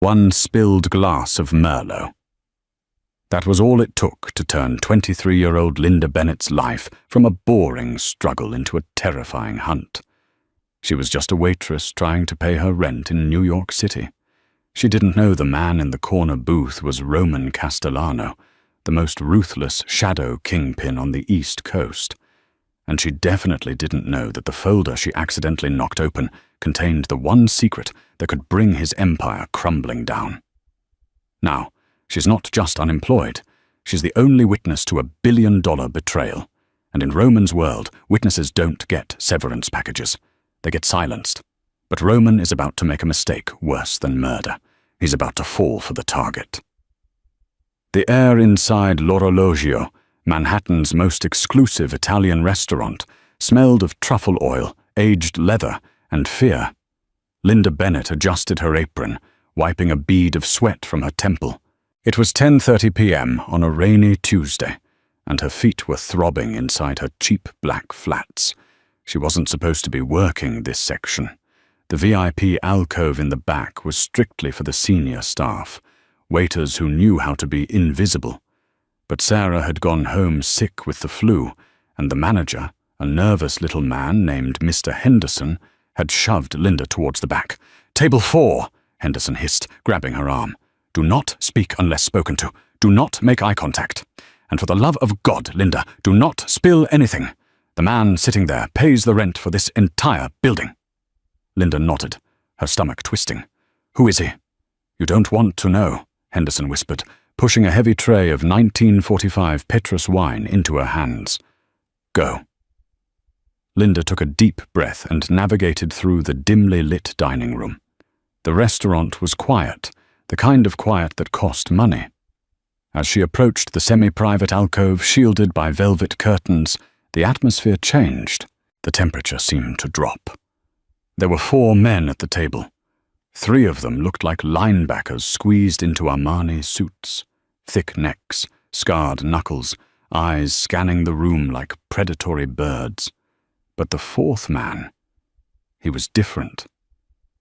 1 spilled glass of Merlot. That was all it took to turn 23-year-old Linda Bennett's life from a boring struggle into a terrifying hunt. She was just a waitress trying to pay her rent in New York City. She didn't know the man in the corner booth was Roman Castellano, the most ruthless shadow kingpin on the East Coast. And she definitely didn't know that the folder she accidentally knocked open contained the one secret that could bring his empire crumbling down. Now, she's not just unemployed. She's the only witness to $1 billion betrayal. And in Roman's world, witnesses don't get severance packages. They get silenced. But Roman is about to make a mistake worse than murder. He's about to fall for the target. The air inside L'Orologio, Manhattan's most exclusive Italian restaurant, smelled of truffle oil, aged leather, and fear. Linda Bennett adjusted her apron, wiping a bead of sweat from her temple. It was 10:30 p.m. on a rainy Tuesday, and her feet were throbbing inside her cheap black flats. She wasn't supposed to be working this section. The VIP alcove in the back was strictly for the senior staff, waiters who knew how to be invisible. But Sarah had gone home sick with the flu, and the manager, a nervous little man named Mr. Henderson, had shoved Linda towards the back. "Table 4, Henderson hissed, grabbing her arm. "Do not speak unless spoken to. Do not make eye contact. And for the love of God, Linda, do not spill anything. The man sitting there pays the rent for this entire building." Linda nodded, her stomach twisting. "Who is he?" "You don't want to know," Henderson whispered, pushing a heavy tray of 1945 Petrus wine into her hands. "Go." Linda took a deep breath and navigated through the dimly lit dining room. The restaurant was quiet, the kind of quiet that cost money. As she approached the semi-private alcove shielded by velvet curtains, the atmosphere changed. The temperature seemed to drop. There were 4 men at the table. 3 of them looked like linebackers squeezed into Armani suits. Thick necks, scarred knuckles, eyes scanning the room like predatory birds. But the 4th man, he was different.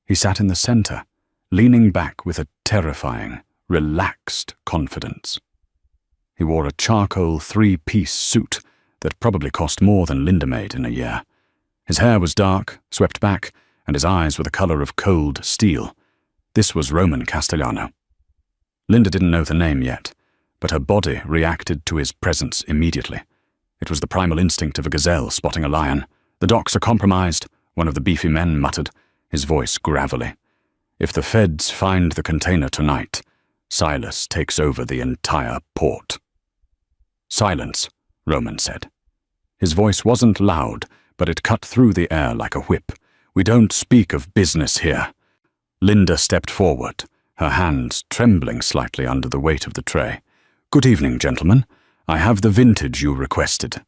He sat in the center, leaning back with a terrifying, relaxed confidence. He wore a charcoal 3-piece suit that probably cost more than Linda made in a year. His hair was dark, swept back, and his eyes were the color of cold steel. This was Roman Castellano. Linda didn't know the name yet, but her body reacted to his presence immediately. It was the primal instinct of a gazelle spotting a lion. "The docks are compromised," one of the beefy men muttered, his voice gravelly. "If the feds find the container tonight, Silas takes over the entire port." "Silence," Roman said. His voice wasn't loud, but it cut through the air like a whip. "We don't speak of business here." Linda stepped forward, her hands trembling slightly under the weight of the tray. "Good evening, gentlemen. I have the vintage you requested."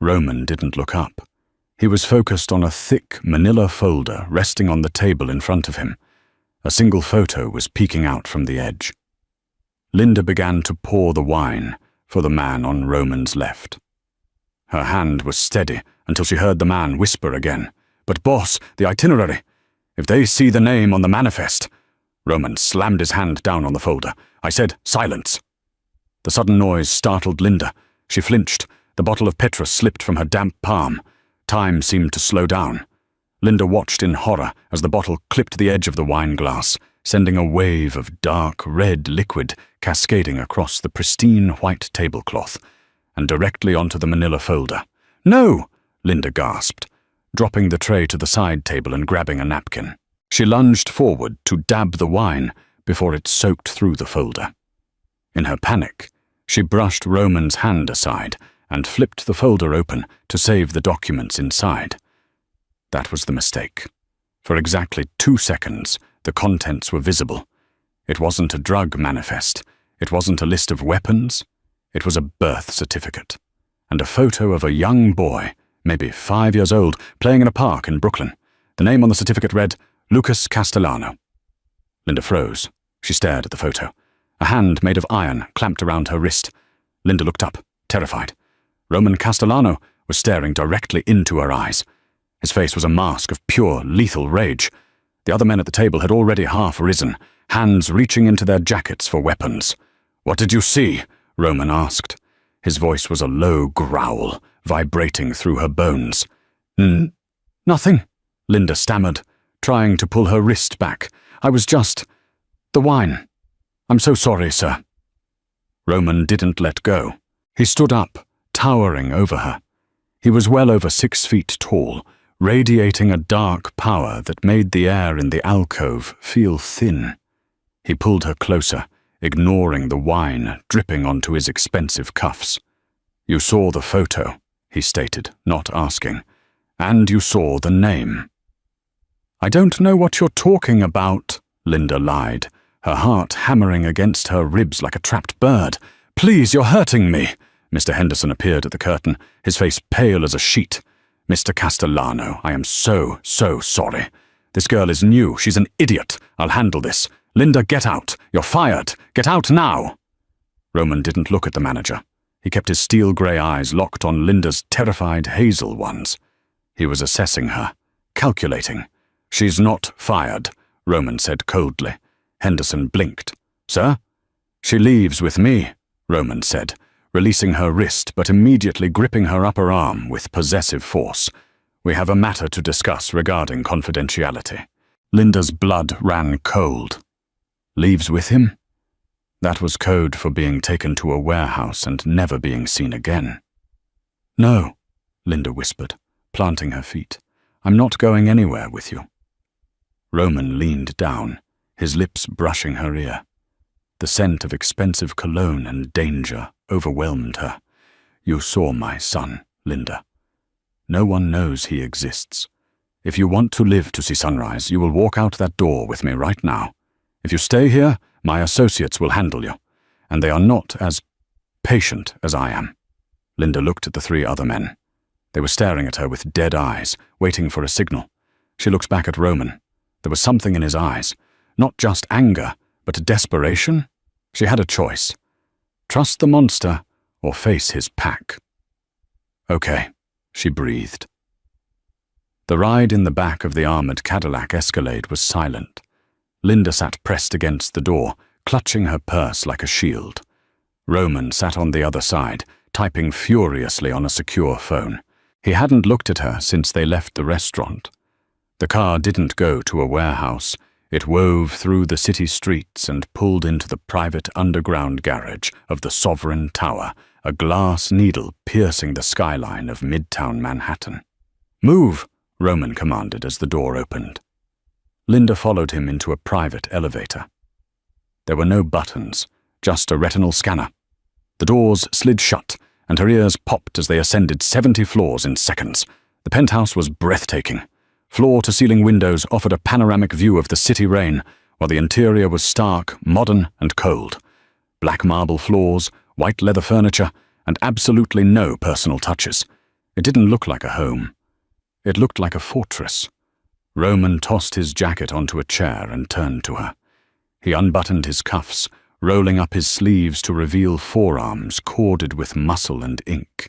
Roman didn't look up. He was focused on a thick manila folder resting on the table in front of him. A single photo was peeking out from the edge. Linda began to pour the wine for the man on Roman's left. Her hand was steady until she heard the man whisper again. "But boss, the itinerary. If they see the name on the manifest—" Roman slammed his hand down on the folder. "I said silence." The sudden noise startled Linda. She flinched. The bottle of Petrus slipped from her damp palm. Time seemed to slow down. Linda watched in horror as the bottle clipped the edge of the wine glass, sending a wave of dark red liquid cascading across the pristine white tablecloth and directly onto the manila folder. "No!" Linda gasped, dropping the tray to the side table and grabbing a napkin. She lunged forward to dab the wine before it soaked through the folder. In her panic, she brushed Roman's hand aside and flipped the folder open to save the documents inside. That was the mistake. For exactly 2 seconds, the contents were visible. It wasn't a drug manifest. It wasn't a list of weapons. It was a birth certificate, and a photo of a young boy, maybe 5 years old, playing in a park in Brooklyn. The name on the certificate read, Lucas Castellano. Linda froze. She stared at the photo. A hand made of iron clamped around her wrist. Linda looked up, terrified. Roman Castellano was staring directly into her eyes. His face was a mask of pure, lethal rage. The other men at the table had already half risen, hands reaching into their jackets for weapons. "What did you see?" Roman asked. His voice was a low growl, vibrating through her bones. Nothing," Linda stammered, trying to pull her wrist back. "I was just... the wine. I'm so sorry, sir." Roman didn't let go. He stood up, towering over her. He was well over 6 feet tall, radiating a dark power that made the air in the alcove feel thin. He pulled her closer, ignoring the wine dripping onto his expensive cuffs. "You saw the photo," he stated, not asking. "And you saw the name." "I don't know what you're talking about," Linda lied, her heart hammering against her ribs like a trapped bird. "Please, you're hurting me." Mr. Henderson appeared at the curtain, his face pale as a sheet. "Mr. Castellano, I am so sorry. This girl is new. She's an idiot. I'll handle this. Linda, get out. You're fired. Get out now." Roman didn't look at the manager. He kept his steel-grey eyes locked on Linda's terrified hazel ones. He was assessing her, calculating. "She's not fired," Roman said coldly. Henderson blinked. "Sir?" "She leaves with me," Roman said, releasing her wrist but immediately gripping her upper arm with possessive force. "We have a matter to discuss regarding confidentiality." Linda's blood ran cold. "Leaves with him?" That was code for being taken to a warehouse and never being seen again. "No," Linda whispered, planting her feet. "I'm not going anywhere with you." Roman leaned down, his lips brushing her ear. The scent of expensive cologne and danger overwhelmed her. "You saw my son, Linda. No one knows he exists. If you want to live to see sunrise, you will walk out that door with me right now. If you stay here, my associates will handle you, and they are not as patient as I am." Linda looked at the 3 other men. They were staring at her with dead eyes, waiting for a signal. She looked back at Roman. There was something in his eyes, not just anger, but desperation. She had a choice. Trust the monster or face his pack. "Okay," she breathed. The ride in the back of the armored Cadillac Escalade was silent. Linda sat pressed against the door, clutching her purse like a shield. Roman sat on the other side, typing furiously on a secure phone. He hadn't looked at her since they left the restaurant. The car didn't go to a warehouse. It wove through the city streets and pulled into the private underground garage of the Sovereign Tower, a glass needle piercing the skyline of Midtown Manhattan. "Move," Roman commanded as the door opened. Linda followed him into a private elevator. There were no buttons, just a retinal scanner. The doors slid shut, and her ears popped as they ascended 70 floors in seconds. The penthouse was breathtaking. Floor-to-ceiling windows offered a panoramic view of the city rain, while the interior was stark, modern, and cold. Black marble floors, white leather furniture, and absolutely no personal touches. It didn't look like a home. It looked like a fortress. Roman tossed his jacket onto a chair and turned to her. He unbuttoned his cuffs, rolling up his sleeves to reveal forearms corded with muscle and ink.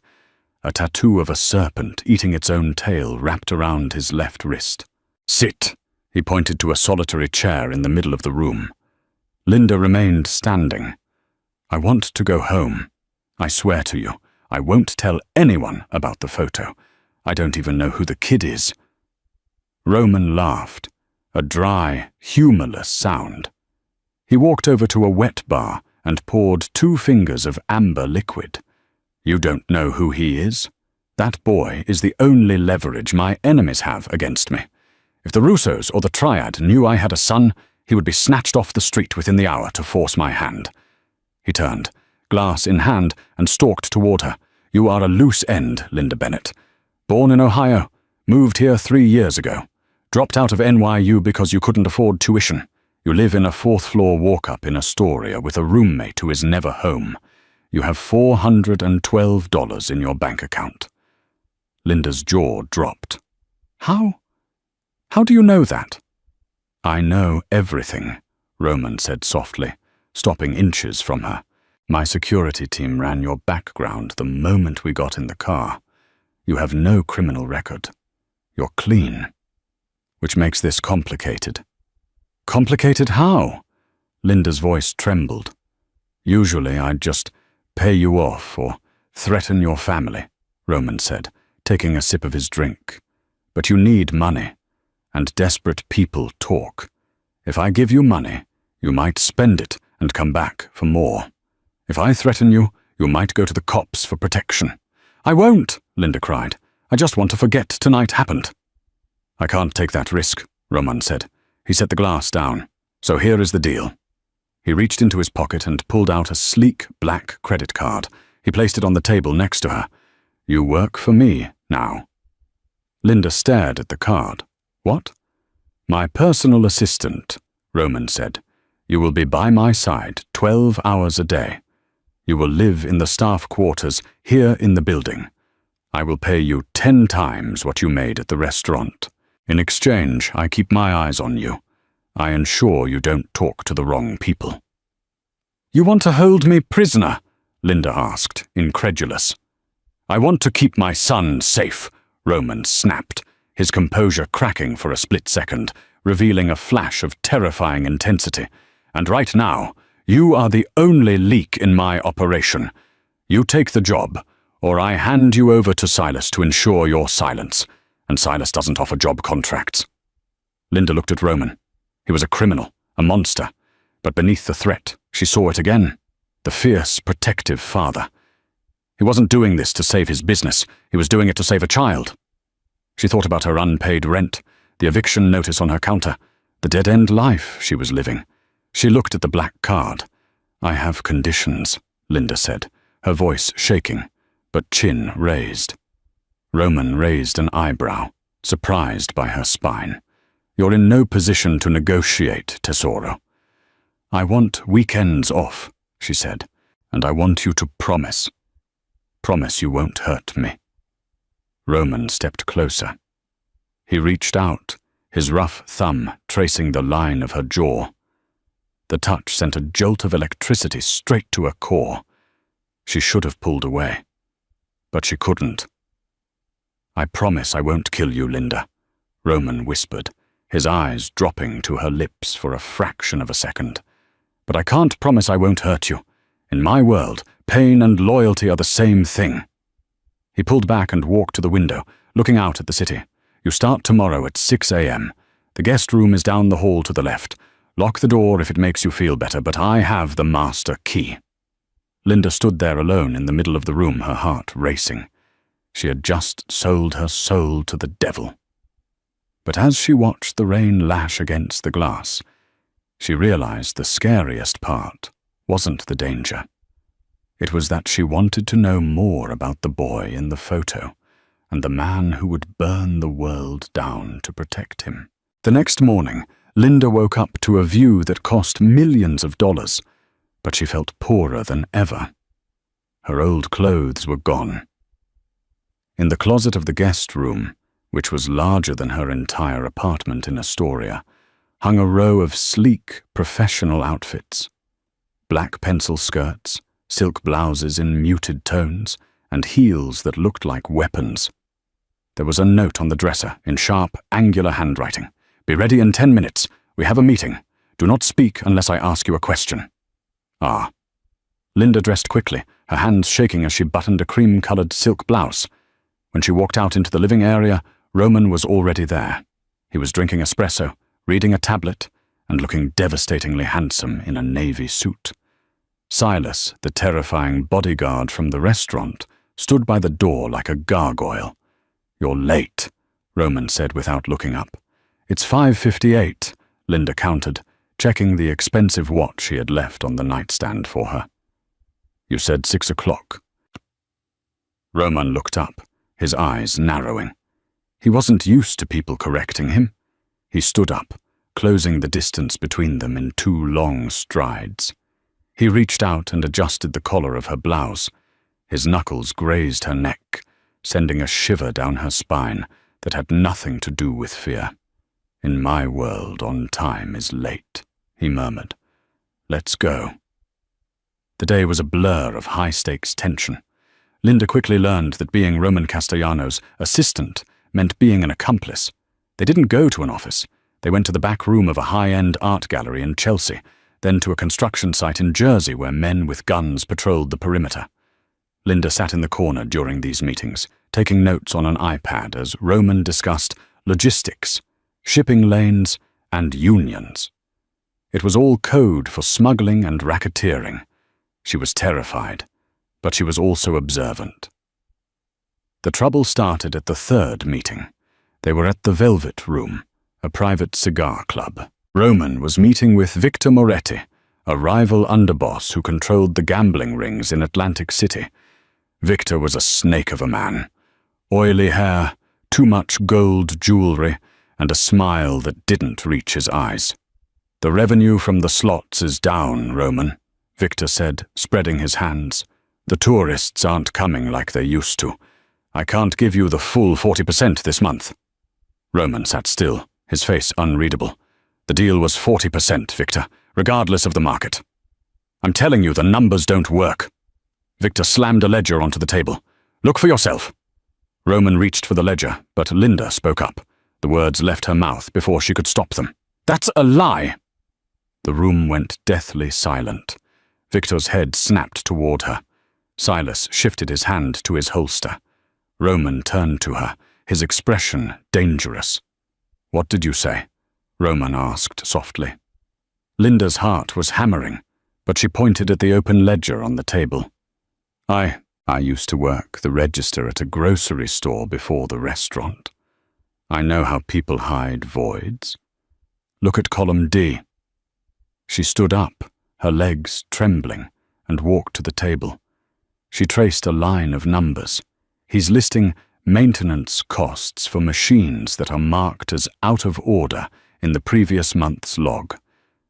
A tattoo of a serpent eating its own tail wrapped around his left wrist. "Sit," he pointed to a solitary chair in the middle of the room. Linda remained standing. "I want to go home. I swear to you, I won't tell anyone about the photo. I don't even know who the kid is." Roman laughed, a dry, humorless sound. He walked over to a wet bar and poured 2 fingers of amber liquid. "You don't know who he is? That boy is the only leverage my enemies have against me. If the Russos or the Triad knew I had a son, he would be snatched off the street within the hour to force my hand." He turned, glass in hand, and stalked toward her. "You are a loose end, Linda Bennett. Born in Ohio, moved here 3 years ago. Dropped out of NYU because you couldn't afford tuition. You live in a 4th-floor walk-up in Astoria with a roommate who is never home. You have $412 in your bank account." Linda's jaw dropped. How do you know that?" "I know everything," Roman said softly, stopping inches from her. "My security team ran your background the moment we got in the car. You have no criminal record. You're clean. Which makes this complicated." "Complicated how?" Linda's voice trembled. "Usually I'd just pay you off or threaten your family," Roman said, taking a sip of his drink. "But you need money, and desperate people talk. If I give you money, you might spend it and come back for more. If I threaten you, you might go to the cops for protection." "I won't," Linda cried. "I just want to forget tonight happened." "I can't take that risk," Roman said. He set the glass down. "So here is the deal." He reached into his pocket and pulled out a sleek black credit card. He placed it on the table next to her. "You work for me now." Linda stared at the card. "What?" "My personal assistant," Roman said. "You will be by my side 12 hours a day. You will live in the staff quarters here in the building. I will pay you 10 times what you made at the restaurant. In exchange, I keep my eyes on you. I ensure you don't talk to the wrong people." "You want to hold me prisoner?" Linda asked, incredulous. "I want to keep my son safe," Roman snapped, his composure cracking for a split second, revealing a flash of terrifying intensity. "And right now, you are the only leak in my operation. You take the job, or I hand you over to Silas to ensure your silence. And Silas doesn't offer job contracts." Linda looked at Roman. He was a criminal, a monster. But beneath the threat, she saw it again. The fierce, protective father. He wasn't doing this to save his business. He was doing it to save a child. She thought about her unpaid rent, the eviction notice on her counter, the dead-end life she was living. She looked at the black card. "I have conditions," Linda said, her voice shaking, but chin raised. Roman raised an eyebrow, surprised by her spine. "You're in no position to negotiate, Tesoro." "I want weekends off," she said, "and I want you to promise. Promise you won't hurt me." Roman stepped closer. He reached out, his rough thumb tracing the line of her jaw. The touch sent a jolt of electricity straight to her core. She should have pulled away, but she couldn't. "I promise I won't kill you, Linda," Roman whispered, his eyes dropping to her lips for a fraction of a second. "But I can't promise I won't hurt you. In my world, pain and loyalty are the same thing." He pulled back and walked to the window, looking out at the city. "You start tomorrow at 6 a.m. The guest room is down the hall to the left. Lock the door if it makes you feel better, but I have the master key." Linda stood there alone in the middle of the room, her heart racing. She had just sold her soul to the devil. But as she watched the rain lash against the glass, she realized the scariest part wasn't the danger. It was that she wanted to know more about the boy in the photo and the man who would burn the world down to protect him. The next morning, Linda woke up to a view that cost millions of dollars, but she felt poorer than ever. Her old clothes were gone. In the closet of the guest room, which was larger than her entire apartment in Astoria, hung a row of sleek, professional outfits. Black pencil skirts, silk blouses in muted tones, and heels that looked like weapons. There was a note on the dresser in sharp, angular handwriting. "Be ready in 10 minutes. We have a meeting. Do not speak unless I ask you a question." Ah. Linda dressed quickly, her hands shaking as she buttoned a cream-colored silk blouse. When she walked out into the living area, Roman was already there. He was drinking espresso, reading a tablet, and looking devastatingly handsome in a navy suit. Silas, the terrifying bodyguard from the restaurant, stood by the door like a gargoyle. "You're late," Roman said without looking up. "It's 5:58, Linda countered, checking the expensive watch he had left on the nightstand for her. "You said 6 o'clock. Roman looked up, his eyes narrowing. He wasn't used to people correcting him. He stood up, closing the distance between them in 2 long strides. He reached out and adjusted the collar of her blouse. His knuckles grazed her neck, sending a shiver down her spine that had nothing to do with fear. "In my world, on time is late," he murmured. "Let's go." The day was a blur of high-stakes tension. Linda quickly learned that being Roman Castellanos' assistant meant being an accomplice. They didn't go to an office. They went to the back room of a high-end art gallery in Chelsea. then to a construction site in Jersey where men with guns patrolled the perimeter. Linda sat in the corner during these meetings, taking notes on an iPad as Roman discussed logistics, shipping lanes, and unions. It was all code for smuggling and racketeering. She was terrified, but she was also observant. The trouble started at the third meeting. They were at the Velvet Room, a private cigar club. Roman was meeting with Victor Moretti, a rival underboss who controlled the gambling rings in Atlantic City. Victor was a snake of a man. Oily hair, too much gold jewelry, and a smile that didn't reach his eyes. "The revenue from the slots is down, Roman," Victor said, spreading his hands. "The tourists aren't coming like they used to. I can't give you the full 40% this month." Roman sat still, his face unreadable. "The deal was 40%, Victor, regardless of the market." "I'm telling you, the numbers don't work." Victor slammed a ledger onto the table. "Look for yourself." Roman reached for the ledger, but Linda spoke up. The words left her mouth before she could stop them. "That's a lie!" The room went deathly silent. Victor's head snapped toward her. Silas shifted his hand to his holster. Roman turned to her, his expression dangerous. "What did you say?" Roman asked softly. Linda's heart was hammering, but she pointed at the open ledger on the table. I used to work the register at a grocery store before the restaurant. I know how people hide voids. Look at column D." She stood up, her legs trembling, and walked to the table. She traced a line of numbers. He's listing maintenance costs for machines that are marked as out of order in the previous month's log.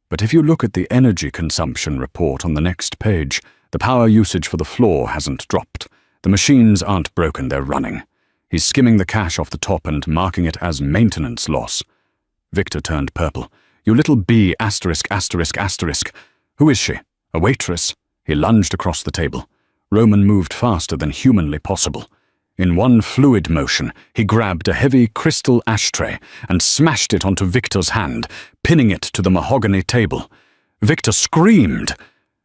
But if you look at the energy consumption report on the next page, the power usage for the floor hasn't dropped. The machines aren't broken, they're running. He's skimming the cash off the top and marking it as maintenance loss. Victor turned purple. "You little B*******. Who is she? A waitress?" He lunged across the table. Roman moved faster than humanly possible. In one fluid motion, he grabbed a heavy crystal ashtray and smashed it onto Victor's hand, pinning it to the mahogany table. Victor screamed.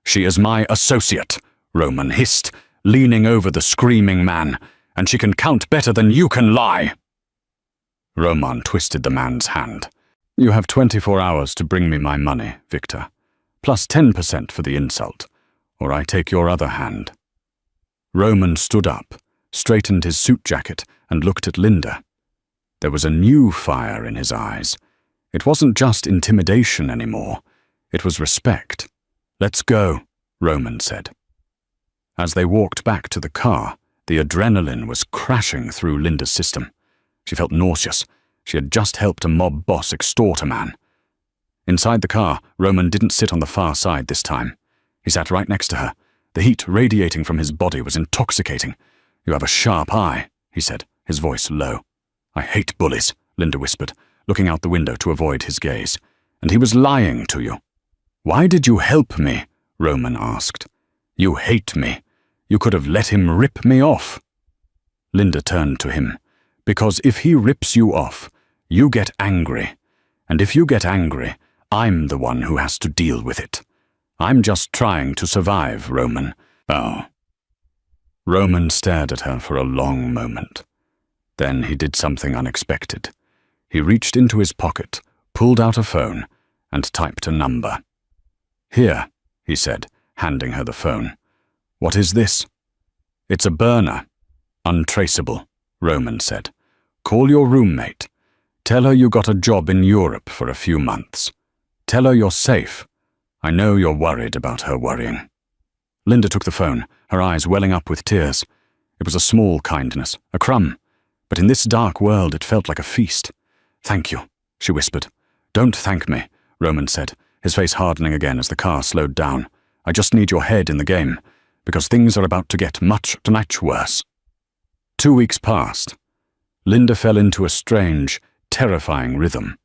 "She is my associate," Roman hissed, leaning over the screaming man, "and she can count better than you can lie." Roman twisted the man's hand. "You have 24 hours to bring me my money, Victor, plus 10% for the insult, or I take your other hand." Roman stood up, straightened his suit jacket, and looked at Linda. There was a new fire in his eyes. It wasn't just intimidation anymore. It was respect. "Let's go," Roman said. As they walked back to the car, the adrenaline was crashing through Linda's system. She felt nauseous. She had just helped a mob boss extort a man. Inside the car, Roman didn't sit on the far side this time. He sat right next to her. The heat radiating from his body was intoxicating. "You have a sharp eye," he said, his voice low. "I hate bullies," Linda whispered, looking out the window to avoid his gaze. "And he was lying to you." "Why did you help me?" Roman asked. "You hate me. You could have let him rip me off." Linda turned to him. "Because if he rips you off, you get angry. And if you get angry, I'm the one who has to deal with it. I'm just trying to survive, Roman." "Oh." Roman stared at her for a long moment. Then he did something unexpected. He reached into his pocket, pulled out a phone, and typed a number. "Here," he said, handing her the phone. "What is this?" "It's a burner. Untraceable," Roman said. "Call your roommate. Tell her you got a job in Europe for a few months. Tell her you're safe. I know you're worried about her worrying." Linda took the phone, her eyes welling up with tears. It was a small kindness, a crumb, but in this dark world it felt like a feast. "Thank you," she whispered. "Don't thank me," Roman said, his face hardening again as the car slowed down. "I just need your head in the game, because things are about to get much worse." 2 weeks passed. Linda fell into a strange, terrifying rhythm.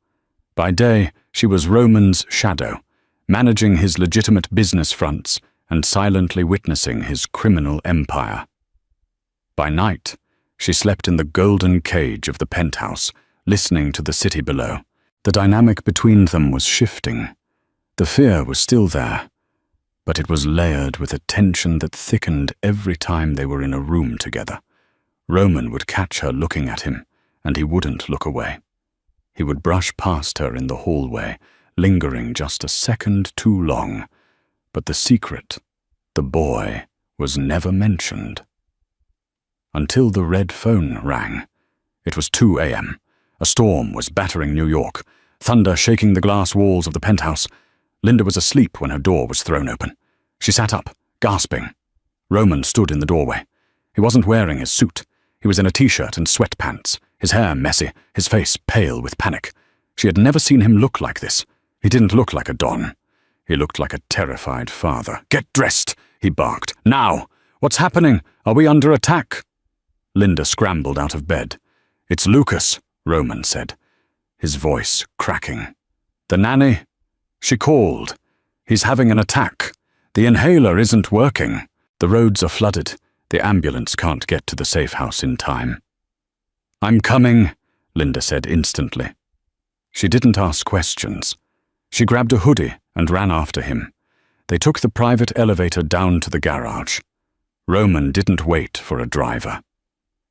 By day, she was Roman's shadow, managing his legitimate business fronts and silently witnessing his criminal empire. By night, she slept in the golden cage of the penthouse, listening to the city below. The dynamic between them was shifting. The fear was still there, but it was layered with a tension that thickened every time they were in a room together. Roman would catch her looking at him, and he wouldn't look away. He would brush past her in the hallway, lingering just a second too long. But the secret, the boy, was never mentioned. Until the red phone rang. It was 2 a.m. A storm was battering New York, thunder shaking the glass walls of the penthouse. Linda was asleep when her door was thrown open. She sat up, gasping. Roman stood in the doorway. He wasn't wearing his suit. He was in a t-shirt and sweatpants, his hair messy, his face pale with panic. She had never seen him look like this. He didn't look like a don. He looked like a terrified father. "Get dressed," he barked. "Now! What's happening? Are we under attack?" Linda scrambled out of bed. "It's Lucas," Roman said, his voice cracking. "The nanny?" She called. "He's having an attack. The inhaler isn't working. The roads are flooded. The ambulance can't get to the safe house in time." "I'm coming," Linda said instantly. She didn't ask questions. She grabbed a hoodie and ran after him. They took the private elevator down to the garage. Roman didn't wait for a driver.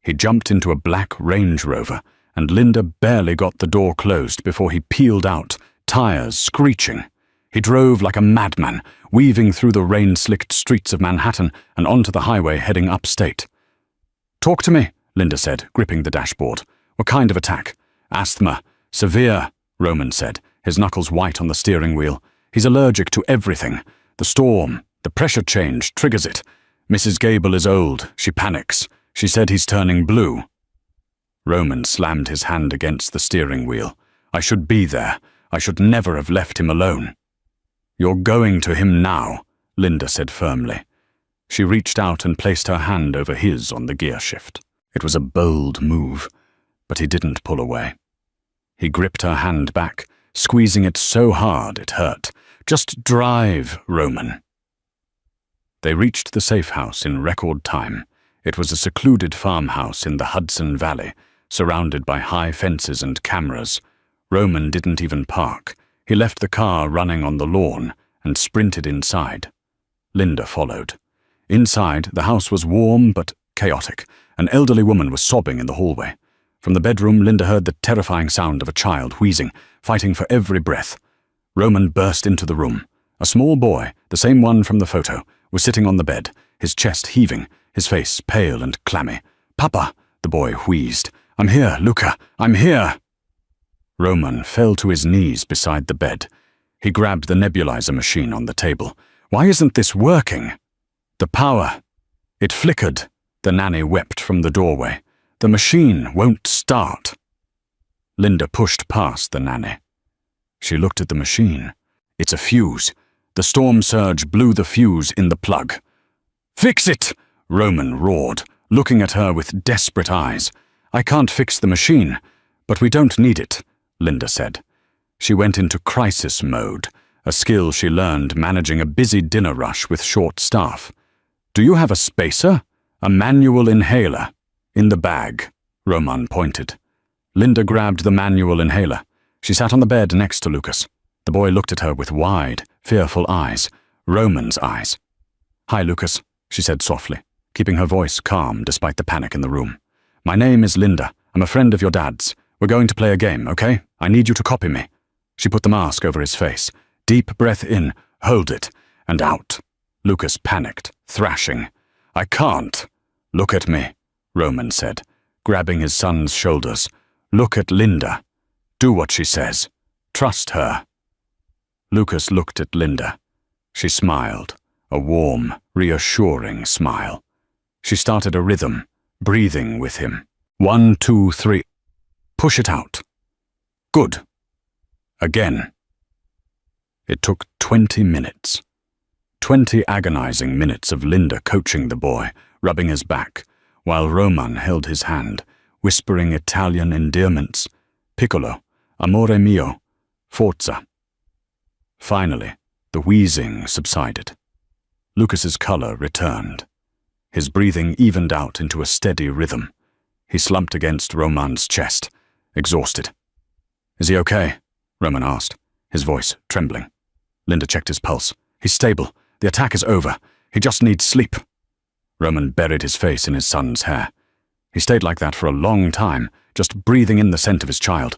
He jumped into a black Range Rover, and Linda barely got the door closed before he peeled out, tires screeching. He drove like a madman, weaving through the rain-slicked streets of Manhattan and onto the highway heading upstate. "Talk to me," Linda said, gripping the dashboard. "What kind of attack?" "Asthma. Severe," Roman said, his knuckles white on the steering wheel. "He's allergic to everything. The storm, the pressure change, triggers it. Mrs. Gable is old. She panics. She said he's turning blue." Roman slammed his hand against the steering wheel. "I should be there. I should never have left him alone." "You're going to him now," Linda said firmly. She reached out and placed her hand over his on the gear shift. It was a bold move, but he didn't pull away. He gripped her hand back, squeezing it so hard it hurt. "Just drive, Roman." They reached the safe house in record time. It was a secluded farmhouse in the Hudson Valley, surrounded by high fences and cameras. Roman didn't even park. He left the car running on the lawn and sprinted inside. Linda followed. Inside, the house was warm but chaotic. An elderly woman was sobbing in the hallway. From the bedroom, Linda heard the terrifying sound of a child wheezing, fighting for every breath. Roman burst into the room. A small boy, the same one from the photo, was sitting on the bed, his chest heaving, his face pale and clammy. "Papa," the boy wheezed. "I'm here, Luca. I'm here." Roman fell to his knees beside the bed. He grabbed the nebulizer machine on the table. "Why isn't this working?" "The power. It flickered," the nanny wept from the doorway. "The machine won't start." Linda pushed past the nanny. She looked at the machine. "It's a fuse. The storm surge blew the fuse in the plug." "Fix it!" Roman roared, looking at her with desperate eyes. "I can't fix the machine, but we don't need it," Linda said. She went into crisis mode, a skill she learned managing a busy dinner rush with short staff. "Do you have a spacer? A manual inhaler?" "In the bag," Roman pointed. Linda grabbed the manual inhaler. She sat on the bed next to Lucas. The boy looked at her with wide, fearful eyes, Roman's eyes. "Hi, Lucas," she said softly, keeping her voice calm despite the panic in the room. "My name is Linda. I'm a friend of your dad's. We're going to play a game, okay? I need you to copy me." She put the mask over his face. "Deep breath in, hold it, and out." Lucas panicked, thrashing. "I can't." "Look at me," Roman said, grabbing his son's shoulders. "Look at Linda. Do what she says. Trust her." Lucas looked at Linda. She smiled, a warm, reassuring smile. She started a rhythm, breathing with him. 1, 2, 3. Push it out. Good. Again. It took 20 minutes. 20 agonizing minutes of Linda coaching the boy, rubbing his back, while Roman held his hand, whispering Italian endearments. "Piccolo, amore mio, forza." Finally, the wheezing subsided. Lucas's color returned. His breathing evened out into a steady rhythm. He slumped against Roman's chest, exhausted. "Is he okay?" Roman asked, his voice trembling. Linda checked his pulse. He's stable. The attack is over. He just needs sleep. Roman buried his face in his son's hair. He stayed like that for a long time, just breathing in the scent of his child.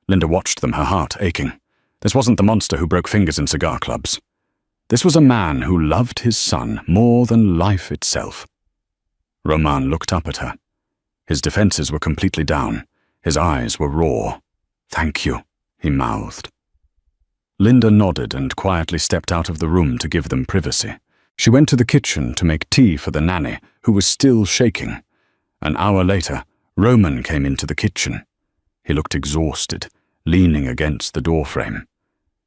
Linda watched them, her heart aching. This wasn't the monster who broke fingers in cigar clubs. This was a man who loved his son more than life itself. Roman looked up at her. His defenses were completely down. His eyes were raw. "Thank you," he mouthed. Linda nodded and quietly stepped out of the room to give them privacy. She went to the kitchen to make tea for the nanny, who was still shaking. An hour later, Roman came into the kitchen. He looked exhausted, leaning against the doorframe.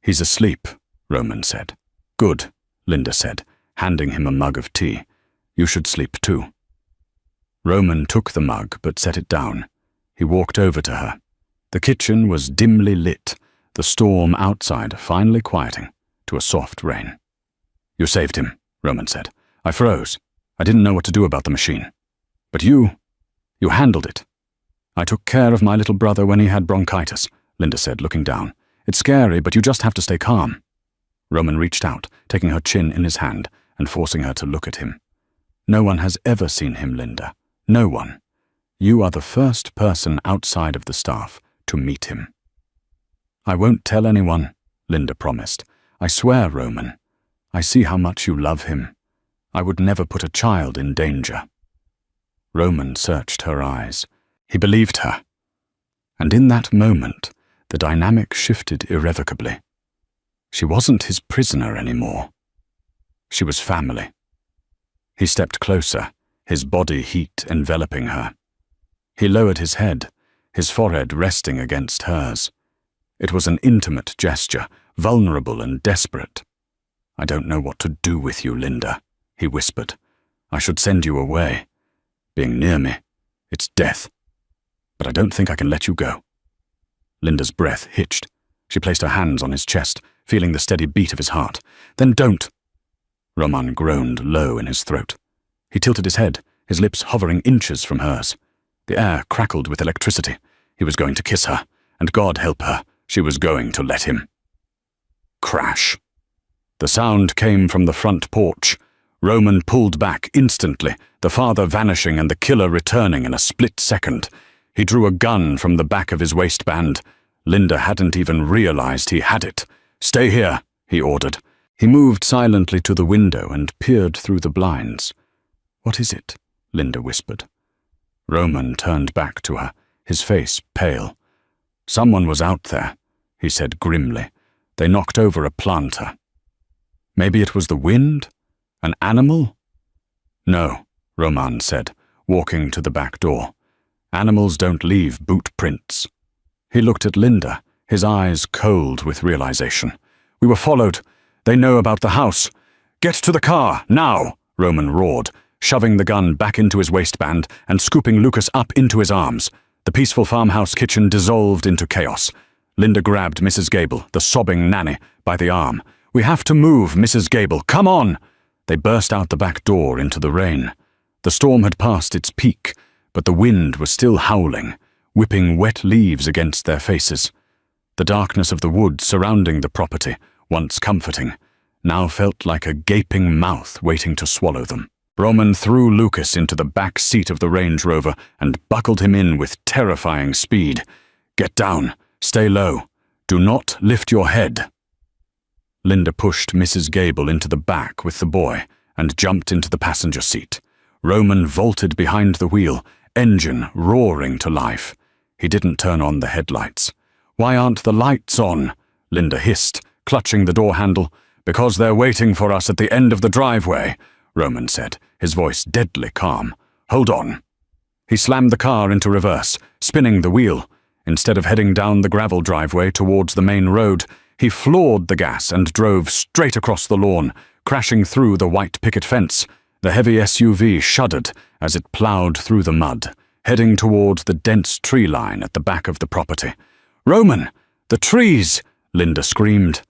"He's asleep," Roman said. "Good," Linda said, handing him a mug of tea. "You should sleep too." Roman took the mug but set it down. He walked over to her. The kitchen was dimly lit, the storm outside finally quieting to a soft rain. "You saved him," Roman said. "I froze. I didn't know what to do about the machine. But you handled it." "I took care of my little brother when he had bronchitis," Linda said, looking down. "It's scary, but you just have to stay calm." Roman reached out, taking her chin in his hand and forcing her to look at him. "No one has ever seen him, Linda. No one. You are the first person outside of the staff to meet him." "I won't tell anyone," Linda promised. "I swear, Roman. I see how much you love him. I would never put a child in danger." Roman searched her eyes. He believed her. And in that moment, the dynamic shifted irrevocably. She wasn't his prisoner anymore. She was family. He stepped closer, his body heat enveloping her. He lowered his head, his forehead resting against hers. It was an intimate gesture, vulnerable and desperate. "I don't know what to do with you, Linda," he whispered. "I should send you away. Being near me, it's death. But I don't think I can let you go." Linda's breath hitched. She placed her hands on his chest, feeling the steady beat of his heart. "Then don't." Roman groaned low in his throat. He tilted his head, his lips hovering inches from hers. The air crackled with electricity. He was going to kiss her, and God help her, she was going to let him. Crash. The sound came from the front porch. Roman pulled back instantly, the father vanishing and the killer returning in a split second. He drew a gun from the back of his waistband. Linda hadn't even realized he had it. "Stay here," he ordered. He moved silently to the window and peered through the blinds. "What is it?" Linda whispered. Roman turned back to her, his face pale. "Someone was out there," he said grimly. "They knocked over a planter." "Maybe it was the wind? An animal?" "No," Roman said, walking to the back door. "Animals don't leave boot prints." He looked at Linda, his eyes cold with realization. "We were followed. They know about the house. Get to the car, now!" Roman roared, shoving the gun back into his waistband and scooping Lucas up into his arms. The peaceful farmhouse kitchen dissolved into chaos. Linda grabbed Mrs. Gable, the sobbing nanny, by the arm. "We have to move, Mrs. Gable. Come on!" They burst out the back door into the rain. The storm had passed its peak, but the wind was still howling, whipping wet leaves against their faces. The darkness of the woods surrounding the property, once comforting, now felt like a gaping mouth waiting to swallow them. Roman threw Lucas into the back seat of the Range Rover and buckled him in with terrifying speed. "Get down. Stay low. Do not lift your head." Linda pushed Mrs. Gable into the back with the boy and jumped into the passenger seat. Roman vaulted behind the wheel, engine roaring to life. He didn't turn on the headlights. "Why aren't the lights on?" Linda hissed, clutching the door handle. "Because they're waiting for us at the end of the driveway," Roman said, his voice deadly calm. "Hold on." He slammed the car into reverse, spinning the wheel. Instead of heading down the gravel driveway towards the main road, he floored the gas and drove straight across the lawn, crashing through the white picket fence. The heavy SUV shuddered as it plowed through the mud, heading toward the dense tree line at the back of the property. "Roman! The trees!" Linda screamed.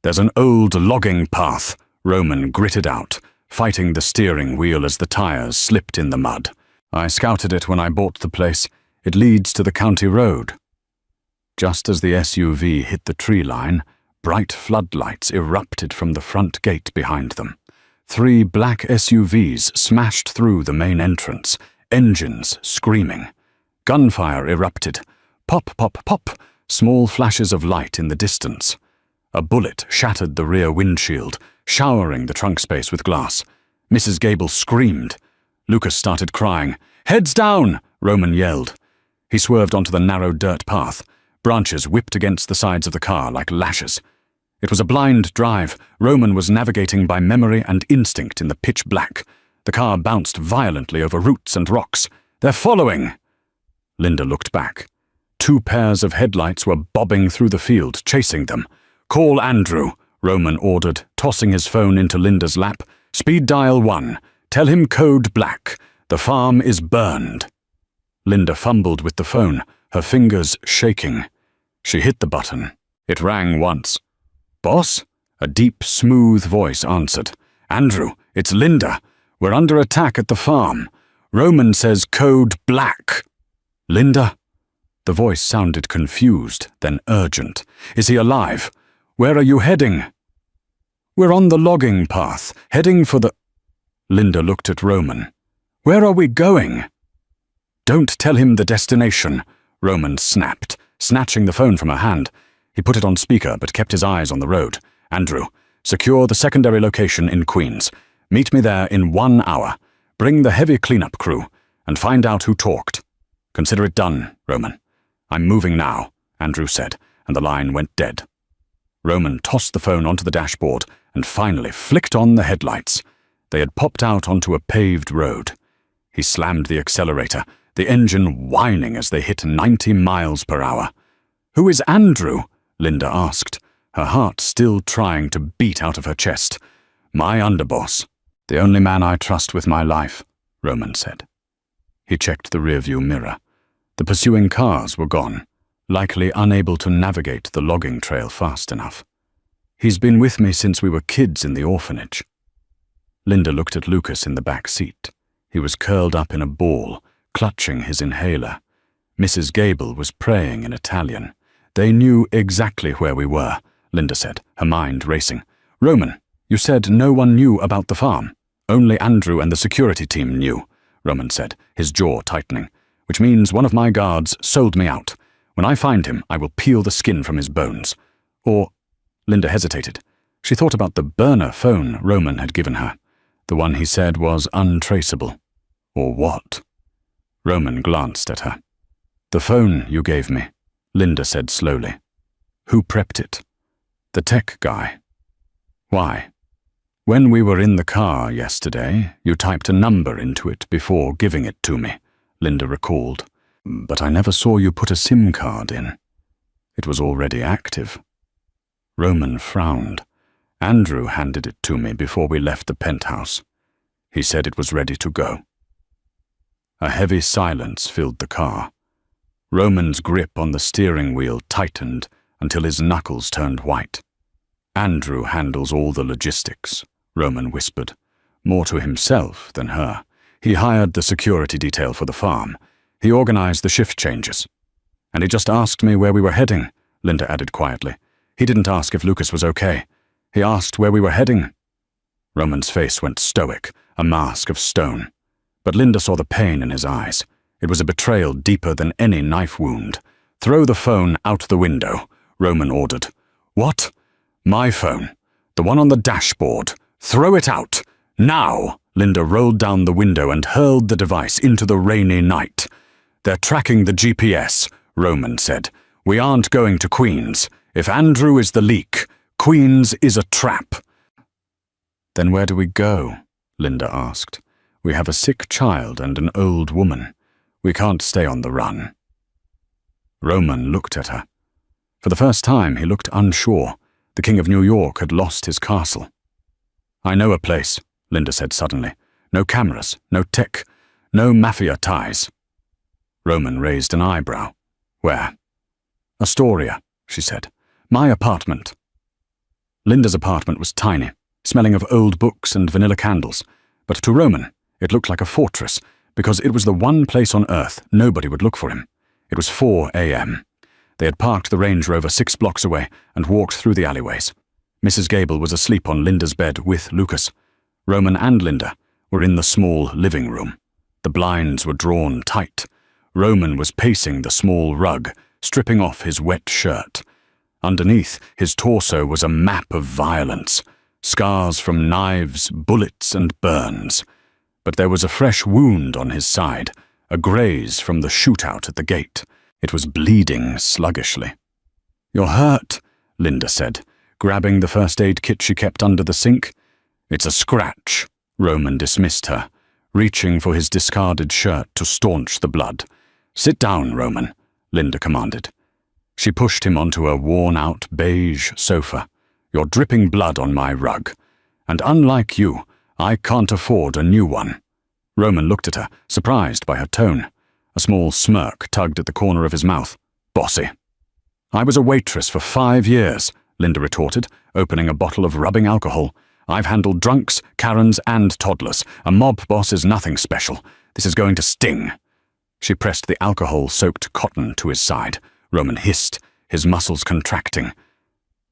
"There's an old logging path," Roman gritted out, fighting the steering wheel as the tires slipped in the mud. "I scouted it when I bought the place. It leads to the county road." Just as the SUV hit the tree line, Bright floodlights erupted from the front gate behind them. 3 black SUVs smashed through the main entrance, engines screaming. Gunfire erupted. Pop, pop, pop, small flashes of light in the distance. A bullet shattered the rear windshield, showering the trunk space with glass. Mrs. Gable screamed. Lucas started crying. "Heads down!" Roman yelled. He swerved onto the narrow dirt path. Branches whipped against the sides of the car like lashes. It was a blind drive. Roman was navigating by memory and instinct in the pitch black. The car bounced violently over roots and rocks. "They're following!" Linda looked back. 2 pairs of headlights were bobbing through the field, chasing them. "Call Andrew," Roman ordered, tossing his phone into Linda's lap. "Speed dial 1. Tell him code black. The farm is burned." Linda fumbled with the phone, her fingers shaking. She hit the button. It rang once. "Boss?" A deep, smooth voice answered. "Andrew, it's Linda. We're under attack at the farm. Roman says code black." "Linda?" The voice sounded confused, then urgent. "Is he alive? Where are you heading?" "We're on the logging path, heading for the—" Linda looked at Roman. "Where are we going?" "Don't tell him the destination," Roman snapped, snatching the phone from her hand. He put it on speaker but kept his eyes on the road. "Andrew, secure the secondary location in Queens. Meet me there in 1 hour. Bring the heavy cleanup crew, and find out who talked." "Consider it done, Roman." "I'm moving now," Andrew said, and the line went dead. Roman tossed the phone onto the dashboard and finally flicked on the headlights. They had popped out onto a paved road. He slammed the accelerator, the engine whining as they hit 90 miles per hour. "Who is Andrew?" Linda asked, her heart still trying to beat out of her chest. "My underboss. The only man I trust with my life," Roman said. He checked the rearview mirror. The pursuing cars were gone, likely unable to navigate the logging trail fast enough. "He's been with me since we were kids in the orphanage." Linda looked at Lucas in the back seat. He was curled up in a ball, clutching his inhaler. Mrs. Gable was praying in Italian. "They knew exactly where we were," Linda said, her mind racing. "Roman, you said no one knew about the farm." "Only Andrew and the security team knew," Roman said, his jaw tightening. "Which means one of my guards sold me out. When I find him, I will peel the skin from his bones. Or—" Linda hesitated. She thought about the burner phone Roman had given her. The one he said was untraceable. Or what? Roman glanced at her. "The phone you gave me," Linda said slowly. "Who prepped it?" "The tech guy." "Why?" "When we were in the car yesterday, you typed a number into it before giving it to me," Linda recalled. "But I never saw you put a SIM card in." "It was already active." Roman frowned. "Andrew handed it to me before we left the penthouse. He said it was ready to go." A heavy silence filled the car. Roman's grip on the steering wheel tightened until his knuckles turned white. "Andrew handles all the logistics," Roman whispered, more to himself than her. "He hired the security detail for the farm. He organized the shift changes. And he just asked me where we were heading," Linda added quietly. "He didn't ask if Lucas was okay. He asked where we were heading." Roman's face went stoic, a mask of stone. But Linda saw the pain in his eyes. It was a betrayal deeper than any knife wound. "Throw the phone out the window," Roman ordered. "What?" "My phone. The one on the dashboard. Throw it out. Now!" Linda rolled down the window and hurled the device into the rainy night. "They're tracking the GPS," Roman said. "We aren't going to Queens. If Andrew is the leak, Queens is a trap." "Then where do we go?" Linda asked. "We have a sick child and an old woman. We can't stay on the run." Roman looked at her. For the first time, he looked unsure. The King of New York had lost his castle. "I know a place," Linda said suddenly. "No cameras, no tech, no Mafia ties." Roman raised an eyebrow. "Where?" "Astoria," she said. "My apartment." Linda's apartment was tiny, smelling of old books and vanilla candles. But to Roman, it looked like a fortress, because it was the one place on Earth nobody would look for him. It was 4 a.m. They had parked the Range Rover 6 blocks away and walked through the alleyways. Mrs. Gable was asleep on Linda's bed with Lucas. Roman and Linda were in the small living room. The blinds were drawn tight. Roman was pacing the small rug, stripping off his wet shirt. Underneath, his torso was a map of violence, scars from knives, bullets, and burns. But there was a fresh wound on his side, a graze from the shootout at the gate. It was bleeding sluggishly. "You're hurt," Linda said, grabbing the first aid kit she kept under the sink. "It's a scratch," Roman dismissed her, reaching for his discarded shirt to staunch the blood. "Sit down, Roman," Linda commanded. She pushed him onto a worn-out beige sofa. "You're dripping blood on my rug. And unlike you, I can't afford a new one." Roman looked at her, surprised by her tone. A small smirk tugged at the corner of his mouth. "Bossy." "I was a waitress for 5 years," Linda retorted, opening a bottle of rubbing alcohol. "I've handled drunks, Karens, and toddlers. A mob boss is nothing special. This is going to sting." She pressed the alcohol-soaked cotton to his side. Roman hissed, his muscles contracting.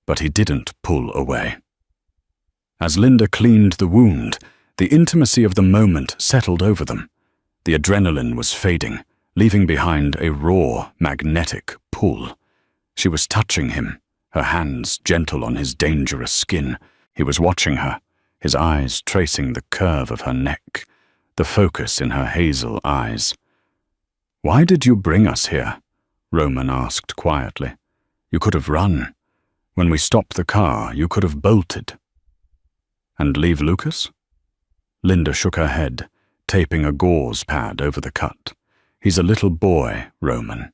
But he didn't pull away. As Linda cleaned the wound, the intimacy of the moment settled over them. The adrenaline was fading, leaving behind a raw, magnetic pull. She was touching him, her hands gentle on his dangerous skin. He was watching her, his eyes tracing the curve of her neck, the focus in her hazel eyes. "Why did you bring us here?" Roman asked quietly. "You could have run. When we stopped the car, you could have bolted." "And leave Lucas?" Linda shook her head, taping a gauze pad over the cut. "He's a little boy, Roman.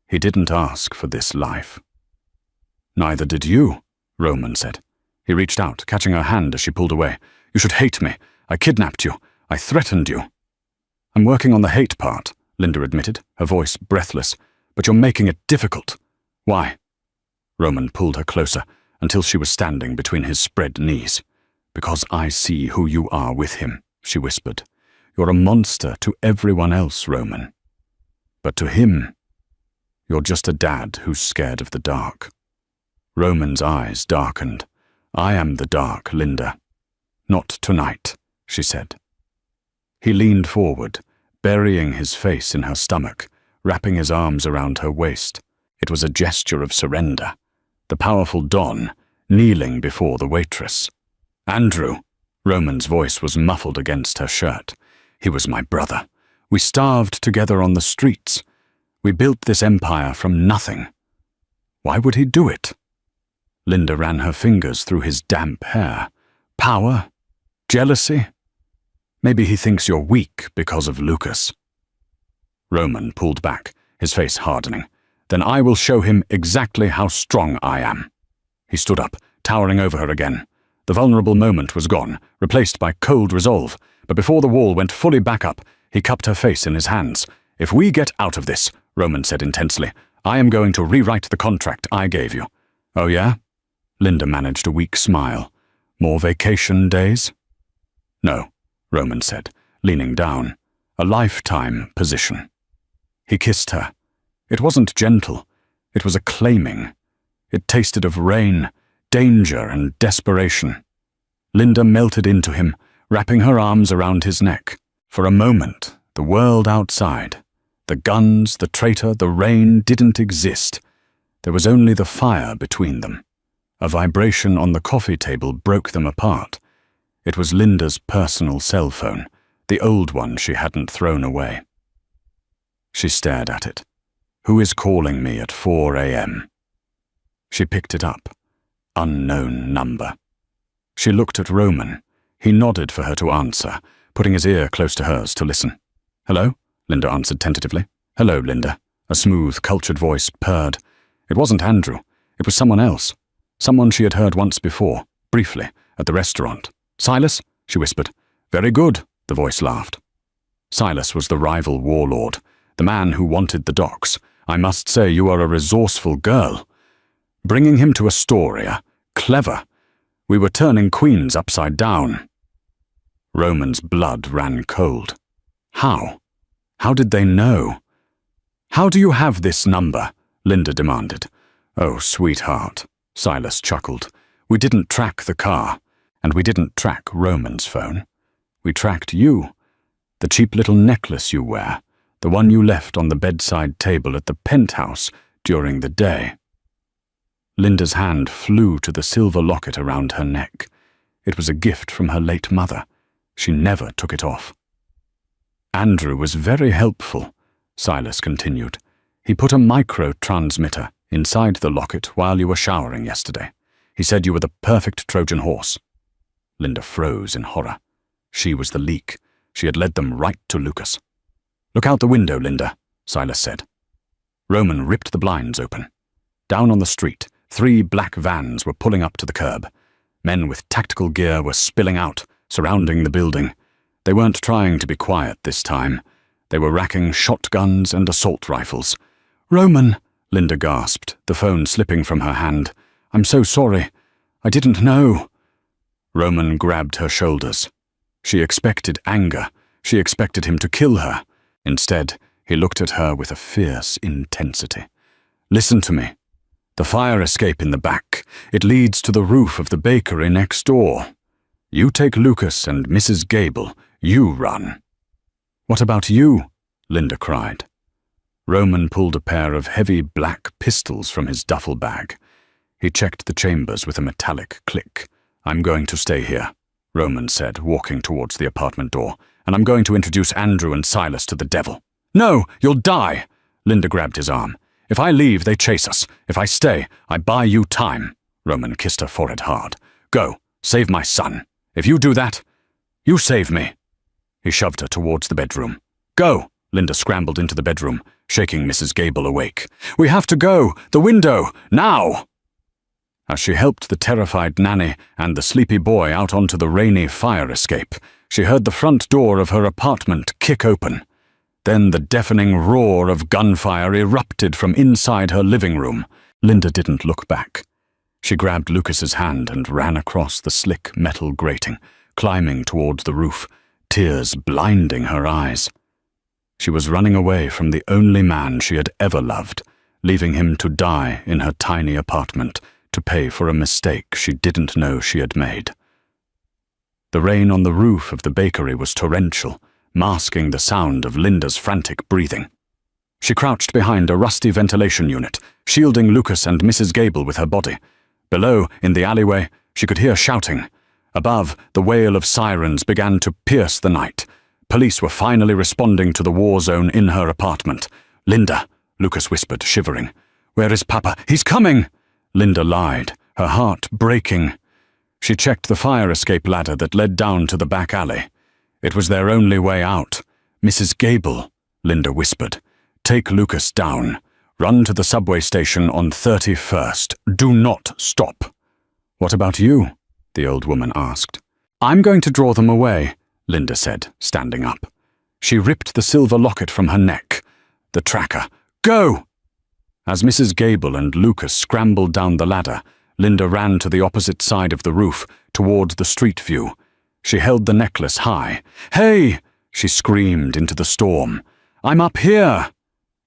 He didn't ask for this life." "Neither did you," Roman said. He reached out, catching her hand as she pulled away. "You should hate me. I kidnapped you. I threatened you." "I'm working on the hate part," Linda admitted, her voice breathless. "But you're making it difficult." "Why?" Roman pulled her closer until she was standing between his spread knees. "Because I see who you are with him," she whispered. "You're a monster to everyone else, Roman. But to him, you're just a dad who's scared of the dark." Roman's eyes darkened. "I am the dark, Linda." "Not tonight," she said. He leaned forward, burying his face in her stomach, wrapping his arms around her waist. It was a gesture of surrender. The powerful Don, kneeling before the waitress. "Andrew," Roman's voice was muffled against her shirt. "He was my brother. We starved together on the streets. We built this empire from nothing. Why would he do it?" Linda ran her fingers through his damp hair. "Power? Jealousy? Maybe he thinks you're weak because of Lucas." Roman pulled back, his face hardening. "Then I will show him exactly how strong I am." He stood up, towering over her again. The vulnerable moment was gone, replaced by cold resolve, but before the wall went fully back up, he cupped her face in his hands. "If we get out of this," Roman said intensely, "I am going to rewrite the contract I gave you." "Oh yeah?" Linda managed a weak smile. "More vacation days?" "No," Roman said, leaning down. "A lifetime position." He kissed her. It wasn't gentle. It was a claiming. It tasted of rain, danger, and desperation. Linda melted into him, wrapping her arms around his neck. For a moment, the world outside, the guns, the traitor, the rain didn't exist. There was only the fire between them. A vibration on the coffee table broke them apart. It was Linda's personal cell phone, the old one she hadn't thrown away. She stared at it. "Who is calling me at 4 a.m.? She picked it up. Unknown number. She looked at Roman. He nodded for her to answer, putting his ear close to hers to listen. "Hello?" Linda answered tentatively. "Hello, Linda." A smooth, cultured voice purred. It wasn't Andrew. It was someone else. Someone she had heard once before, briefly, at the restaurant. "Silas?" she whispered. "Very good," the voice laughed. Silas was the rival warlord, the man who wanted the docks. "I must say you are a resourceful girl. Bringing him to Astoria. Clever. We were turning Queens upside down." Roman's blood ran cold. "How? How did they know?" "How do you have this number?" Linda demanded. Oh, sweetheart, Silas chuckled. We didn't track the car, and we didn't track Roman's phone. We tracked you. The cheap little necklace you wear, the one you left on the bedside table at the penthouse during the day. Linda's hand flew to the silver locket around her neck. It was a gift from her late mother. She never took it off. Andrew was very helpful, Silas continued. He put a micro-transmitter inside the locket while you were showering yesterday. He said you were the perfect Trojan horse. Linda froze in horror. She was the leak. She had led them right to Lucas. Look out the window, Linda, Silas said. Roman ripped the blinds open. Down on the street, 3 black vans were pulling up to the curb. Men with tactical gear were spilling out, surrounding the building. They weren't trying to be quiet this time. They were racking shotguns and assault rifles. Roman, Linda gasped, the phone slipping from her hand. I'm so sorry. I didn't know. Roman grabbed her shoulders. She expected anger. She expected him to kill her. Instead, he looked at her with a fierce intensity. Listen to me. The fire escape in the back. It leads to the roof of the bakery next door. You take Lucas and Mrs. Gable. You run. What about you? Linda cried. Roman pulled a pair of heavy black pistols from his duffel bag. He checked the chambers with a metallic click. I'm going to stay here, Roman said, walking towards the apartment door, and I'm going to introduce Andrew and Silas to the devil. No, you'll die! Linda grabbed his arm. If I leave, they chase us. If I stay, I buy you time. Roman kissed her forehead hard. Go, save my son. If you do that, you save me. He shoved her towards the bedroom. Go! Linda scrambled into the bedroom, shaking Mrs. Gable awake. We have to go! The window! Now! As she helped the terrified nanny and the sleepy boy out onto the rainy fire escape, she heard the front door of her apartment kick open. Then the deafening roar of gunfire erupted from inside her living room. Linda didn't look back. She grabbed Lucas's hand and ran across the slick metal grating, climbing towards the roof, tears blinding her eyes. She was running away from the only man she had ever loved, leaving him to die in her tiny apartment to pay for a mistake she didn't know she had made. The rain on the roof of the bakery was torrential, masking the sound of Linda's frantic breathing. She crouched behind a rusty ventilation unit, shielding Lucas and Mrs. Gable with her body. Below, in the alleyway, she could hear shouting. Above, the wail of sirens began to pierce the night. Police were finally responding to the war zone in her apartment. Linda, Lucas whispered, shivering. Where is Papa? He's coming! Linda lied, her heart breaking. She checked the fire escape ladder that led down to the back alley. It was their only way out. Mrs. Gable, Linda whispered. Take Lucas down. Run to the subway station on 31st. Do not stop. What about you? The old woman asked. I'm going to draw them away, Linda said, standing up. She ripped the silver locket from her neck. The tracker. Go! As Mrs. Gable and Lucas scrambled down the ladder, Linda ran to the opposite side of the roof, toward the street view. She held the necklace high. Hey! She screamed into the storm. I'm up here!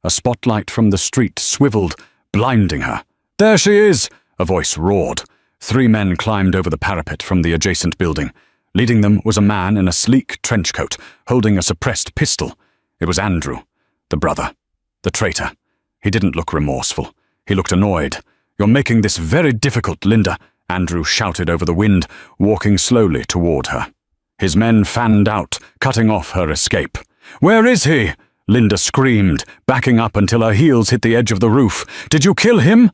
A spotlight from the street swiveled, blinding her. There she is! A voice roared. 3 men climbed over the parapet from the adjacent building. Leading them was a man in a sleek trench coat, holding a suppressed pistol. It was Andrew, the brother, the traitor. He didn't look remorseful. He looked annoyed. You're making this very difficult, Linda, Andrew shouted over the wind, walking slowly toward her. His men fanned out, cutting off her escape. Where is he? Linda screamed, backing up until her heels hit the edge of the roof. Did you kill him?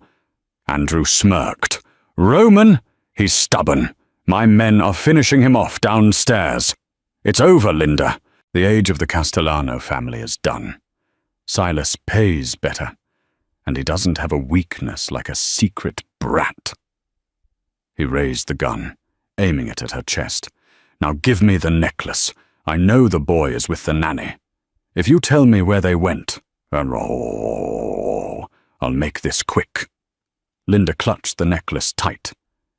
Andrew smirked. Roman? He's stubborn. My men are finishing him off downstairs. It's over, Linda. The age of the Castellano family is done. Silas pays better, and he doesn't have a weakness like a secret brat. He raised the gun, aiming it at her chest. Now give me the necklace. I know the boy is with the nanny. If you tell me where they went, I'll make this quick. Linda clutched the necklace tight.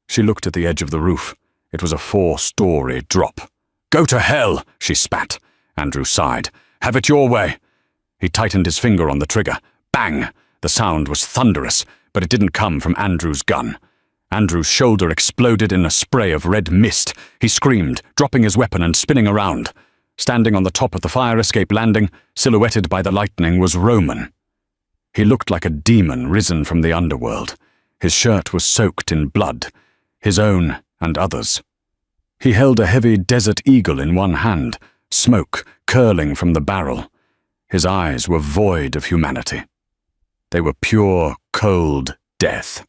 She looked at the edge of the roof. It was a 4-story drop. Go to hell, she spat. Andrew sighed. Have it your way. He tightened his finger on the trigger. Bang! The sound was thunderous, but it didn't come from Andrew's gun. Andrew's shoulder exploded in a spray of red mist. He screamed, dropping his weapon and spinning around. Standing on the top of the fire escape landing, silhouetted by the lightning, was Roman. He looked like a demon risen from the underworld. His shirt was soaked in blood, his own and others. He held a heavy desert eagle in one hand, smoke curling from the barrel. His eyes were void of humanity. They were pure, cold death.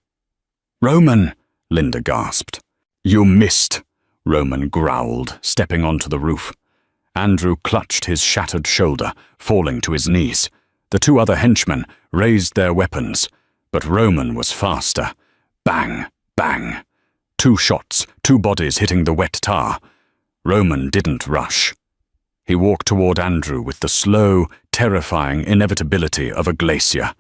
"Roman!" Linda gasped. "You missed," Roman growled, stepping onto the roof. Andrew clutched his shattered shoulder, falling to his knees. The two other henchmen raised their weapons, but Roman was faster. Bang, bang. 2 shots, 2 bodies hitting the wet tar. Roman didn't rush. He walked toward Andrew with the slow, terrifying inevitability of a glacier.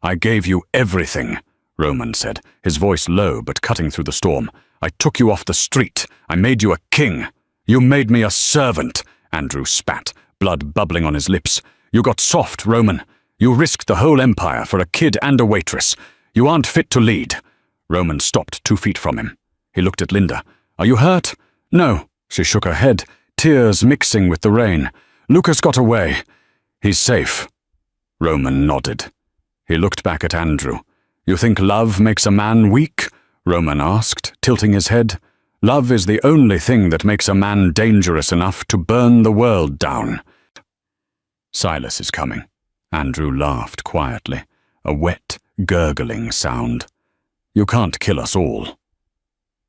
"I gave you everything," Roman said, his voice low but cutting through the storm. "I took you off the street. I made you a king. You made me a servant," Andrew spat, blood bubbling on his lips. "You got soft, Roman. You risked the whole empire for a kid and a waitress. You aren't fit to lead." Roman stopped 2 feet from him. He looked at Linda. "Are you hurt?" "No." She shook her head, tears mixing with the rain. "Lucas got away. He's safe." Roman nodded. He looked back at Andrew. "You think love makes a man weak?" Roman asked, tilting his head. "Love is the only thing that makes a man dangerous enough to burn the world down." "Silas is coming." Andrew laughed quietly, a wet, gurgling sound. "You can't kill us all."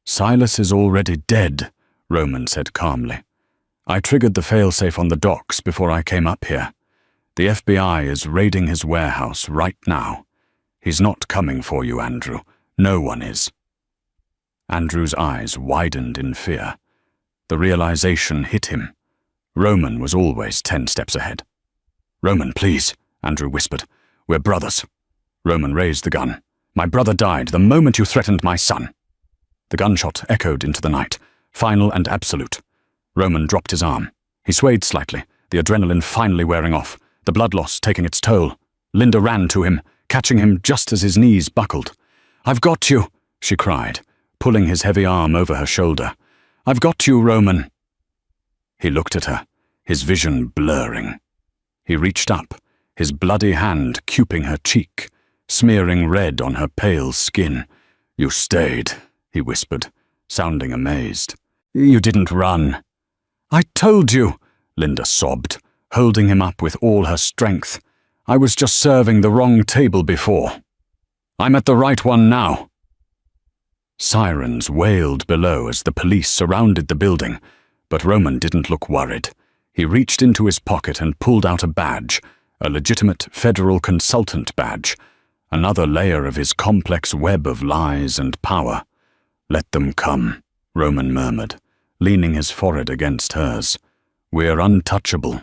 "Silas is already dead," Roman said calmly. "I triggered the failsafe on the docks before I came up here. The FBI is raiding his warehouse right now. He's not coming for you, Andrew. No one is." Andrew's eyes widened in fear. The realization hit him. Roman was always 10 steps ahead. "Roman, please," Andrew whispered. "We're brothers." Roman raised the gun. "My brother died the moment you threatened my son." The gunshot echoed into the night, final and absolute. Roman dropped his arm. He swayed slightly, the adrenaline finally wearing off, the blood loss taking its toll. Linda ran to him, catching him just as his knees buckled. "I've got you," she cried, pulling his heavy arm over her shoulder. "I've got you, Roman." He looked at her, his vision blurring. He reached up, his bloody hand cuping her cheek, smearing red on her pale skin. "You stayed," he whispered, sounding amazed. "You didn't run." "I told you," Linda sobbed, holding him up with all her strength. "I was just serving the wrong table before. I'm at the right one now." Sirens wailed below as the police surrounded the building, but Roman didn't look worried. He reached into his pocket and pulled out a badge, a legitimate federal consultant badge, another layer of his complex web of lies and power. "Let them come," Roman murmured, leaning his forehead against hers. "We're untouchable.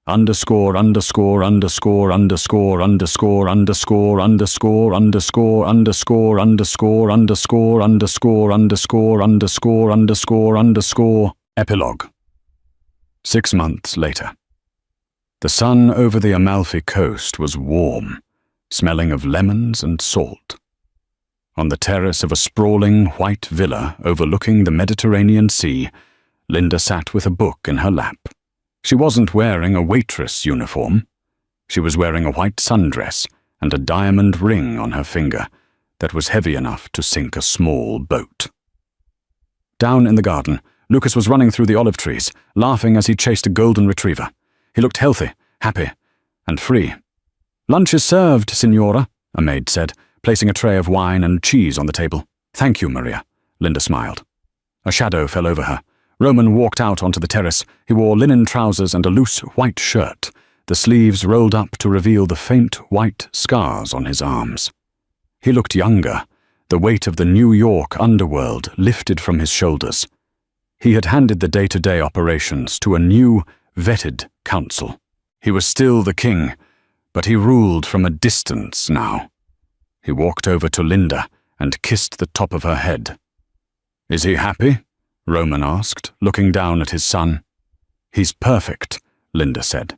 Underscore, underscore, underscore, underscore, underscore, underscore, underscore, underscore, underscore, underscore, underscore, underscore, underscore, underscore, underscore, underscore. Epilogue. 6 months later. The sun over the Amalfi coast was warm, smelling of lemons and salt. On the terrace of a sprawling white villa overlooking the Mediterranean Sea, Linda sat with a book in her lap. She wasn't wearing a waitress uniform. She was wearing a white sundress and a diamond ring on her finger that was heavy enough to sink a small boat. Down in the garden, Lucas was running through the olive trees, laughing as he chased a golden retriever. He looked healthy, happy, and free. "Lunch is served, Signora," a maid said, placing a tray of wine and cheese on the table. "Thank you, Maria," Linda smiled. A shadow fell over her. Roman walked out onto the terrace. He wore linen trousers and a loose white shirt, the sleeves rolled up to reveal the faint white scars on his arms. He looked younger, the weight of the New York underworld lifted from his shoulders. He had handed the day-to-day operations to a new, vetted council. He was still the king, but he ruled from a distance now. He walked over to Linda and kissed the top of her head. "Is he happy?" Roman asked, looking down at his son. "He's perfect," Linda said.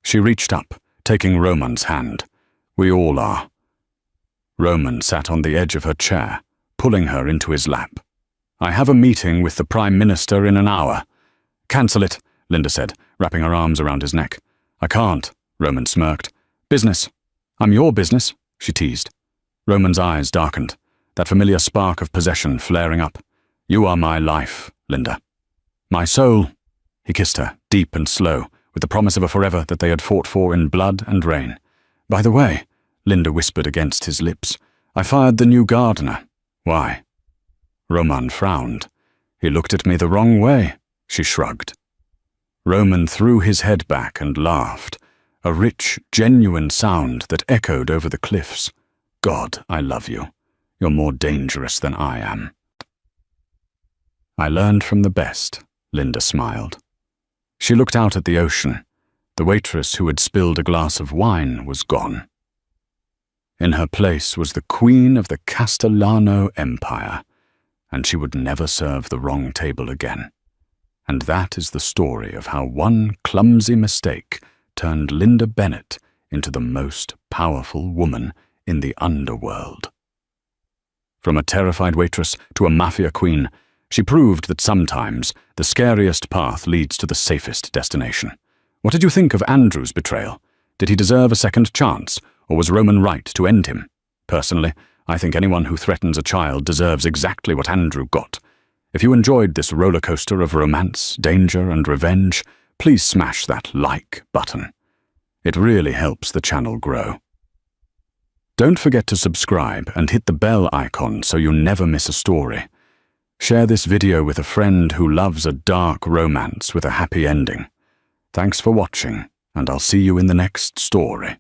She reached up, taking Roman's hand. "We all are. Roman sat on the edge of her chair, pulling her into his lap. "I have a meeting with the Prime Minister in an hour." "Cancel it," Linda said, wrapping her arms around his neck. "I can't," Roman smirked. "Business." "I'm your business," she teased. Roman's eyes darkened, that familiar spark of possession flaring up. "You are my life, Linda. My soul." He kissed her, deep and slow, with the promise of a forever that they had fought for in blood and rain. "By the way," Linda whispered against his lips, "I fired the new gardener." "Why?" Roman frowned. "He looked at me the wrong way," she shrugged. Roman threw his head back and laughed, a rich, genuine sound that echoed over the cliffs. "God, I love you. You're more dangerous than I am." "I learned from the best," Linda smiled. She looked out at the ocean. The waitress who had spilled a glass of wine was gone. In her place was the queen of the Castellano Empire, and she would never serve the wrong table again. And that is the story of how one clumsy mistake turned Linda Bennett into the most powerful woman in the underworld. From a terrified waitress to a mafia queen, she proved that sometimes the scariest path leads to the safest destination. What did you think of Andrew's betrayal? Did he deserve a second chance, or was Roman right to end him? Personally, I think anyone who threatens a child deserves exactly what Andrew got. If you enjoyed this roller coaster of romance, danger, and revenge, please smash that like button. It really helps the channel grow. Don't forget to subscribe and hit the bell icon so you never miss a story. Share this video with a friend who loves a dark romance with a happy ending. Thanks for watching, and I'll see you in the next story.